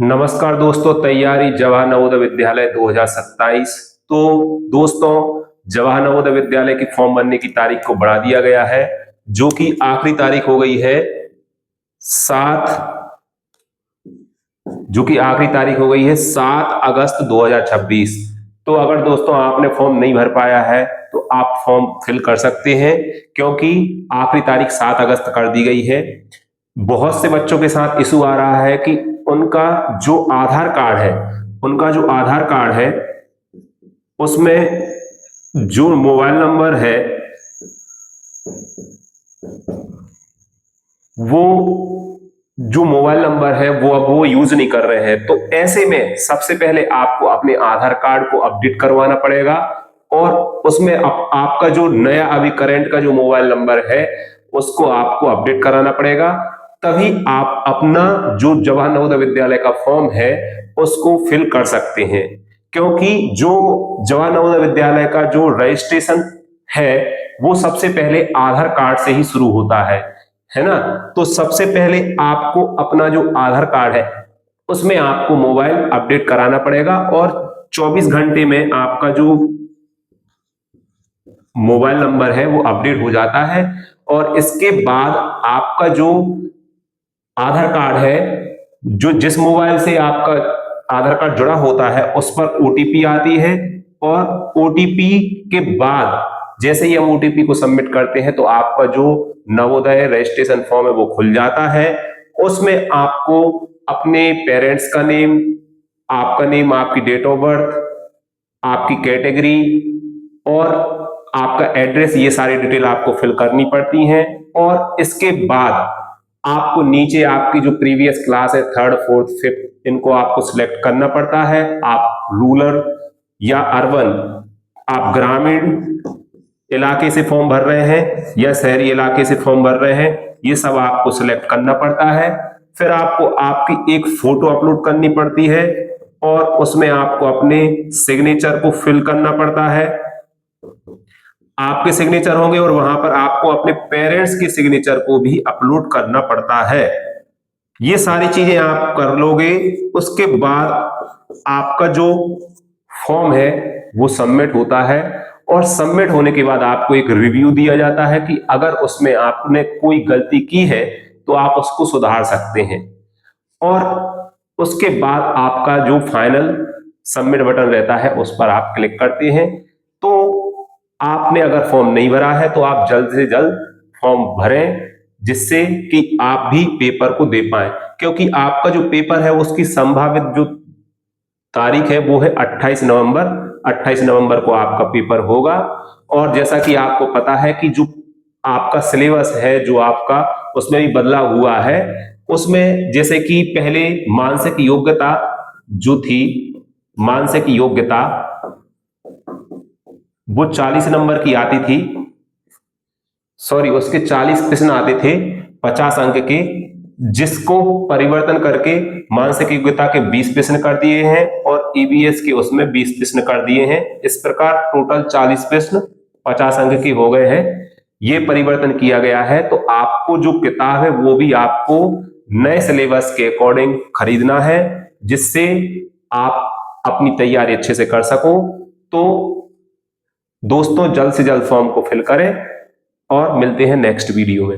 नमस्कार दोस्तों, तैयारी जवाहर नवोदय विद्यालय 2027। तो दोस्तों, जवाहर नवोदय विद्यालय की फॉर्म भरने की तारीख को बढ़ा दिया गया है, जो कि आखिरी तारीख हो गई है 7 जो कि आखिरी तारीख हो गई है 7 अगस्त 2026। तो अगर दोस्तों आपने फॉर्म नहीं भर पाया है तो आप फॉर्म फिल कर सकते हैं, क्योंकि आखिरी तारीख 7 अगस्त कर दी गई है। बहुत से बच्चों के साथ इशू आ रहा है कि उनका जो आधार कार्ड है उनका जो आधार कार्ड है उसमें जो मोबाइल नंबर है वो जो मोबाइल नंबर है वो अब वो यूज नहीं कर रहे हैं। तो ऐसे में सबसे पहले आपको अपने आधार कार्ड को अपडेट करवाना पड़ेगा, और उसमें आपका जो नया अभी करंट का जो मोबाइल नंबर है उसको आपको अपडेट कराना पड़ेगा। तभी आप अपना जो जवाहर नवोदय विद्यालय का फॉर्म है उसको फिल कर सकते हैं, क्योंकि जो जवाहर नवोदय विद्यालय का जो रजिस्ट्रेशन है वो सबसे पहले आधार कार्ड से ही शुरू होता है ना। तो सबसे पहले आपको अपना जो आधार कार्ड है उसमें आपको मोबाइल अपडेट कराना पड़ेगा, और 24 घंटे में आपका जो मोबाइल नंबर है वो अपडेट हो जाता है। और इसके बाद आपका जो आधार कार्ड है, जो जिस मोबाइल से आपका आधार कार्ड जुड़ा होता है उस पर ओटीपी आती है, और ओटीपी के बाद जैसे ही हम ओटीपी को सबमिट करते हैं तो आपका जो नवोदय रजिस्ट्रेशन फॉर्म है वो खुल जाता है। उसमें आपको अपने पेरेंट्स का नेम, आपका नेम, आपकी डेट ऑफ बर्थ, आपकी कैटेगरी और आपका एड्रेस, ये सारी डिटेल आपको फिल करनी पड़ती हैं। और इसके बाद आपको नीचे आपकी जो प्रीवियस क्लास है, 3rd 4th 5th, इनको आपको सिलेक्ट करना पड़ता है। आप रूरल या अर्बन, आप ग्रामीण इलाके से फॉर्म भर रहे हैं या शहरी इलाके से फॉर्म भर रहे हैं, ये सब आपको सिलेक्ट करना पड़ता है। फिर आपको आपकी एक फोटो अपलोड करनी पड़ती है, और उसमें आपको अपने सिग्नेचर को फिल करना पड़ता है। आपके सिग्नेचर होंगे और वहां पर आपको अपने पेरेंट्स के सिग्नेचर को भी अपलोड करना पड़ता है। ये सारी चीजें आप कर लोगे, उसके बाद आपका जो फॉर्म है वो सबमिट होता है, और सबमिट होने के बाद आपको एक रिव्यू दिया जाता है कि अगर उसमें आपने कोई गलती की है तो आप उसको सुधार सकते हैं। और उसके बाद आपका जो फाइनल सबमिट बटन रहता है उस पर आप क्लिक करते हैं। तो आपने अगर फॉर्म नहीं भरा है तो आप जल्द से जल्द फॉर्म भरें, जिससे कि आप भी पेपर को दे पाएं, क्योंकि आपका जो पेपर है उसकी संभावित जो तारीख है वो है 28 नवंबर। 28 नवंबर को आपका पेपर होगा। और जैसा कि आपको पता है कि जो आपका सिलेबस है जो आपका, उसमें भी बदलाव हुआ है। उसमें जैसे कि पहले मानसिक योग्यता जो थी, मानसिक योग्यता वो 40 नंबर की आती थी, सॉरी उसके 40 प्रश्न आते थे 50 अंक के, जिसको परिवर्तन करके मानसिक योग्यता के 20 प्रश्न कर दिए हैं और ईवीएस के उसमें 20 प्रश्न कर दिए हैं। इस प्रकार टोटल 40 प्रश्न 50 अंक के हो गए हैं। ये परिवर्तन किया गया है। तो आपको जो किताब है वो भी आपको नए सिलेबस के अकॉर्डिंग खरीदना है, जिससे आप अपनी तैयारी अच्छे से कर सको। तो दोस्तों, जल्द से जल्द फॉर्म को फिल करें, और मिलते हैं नेक्स्ट वीडियो में।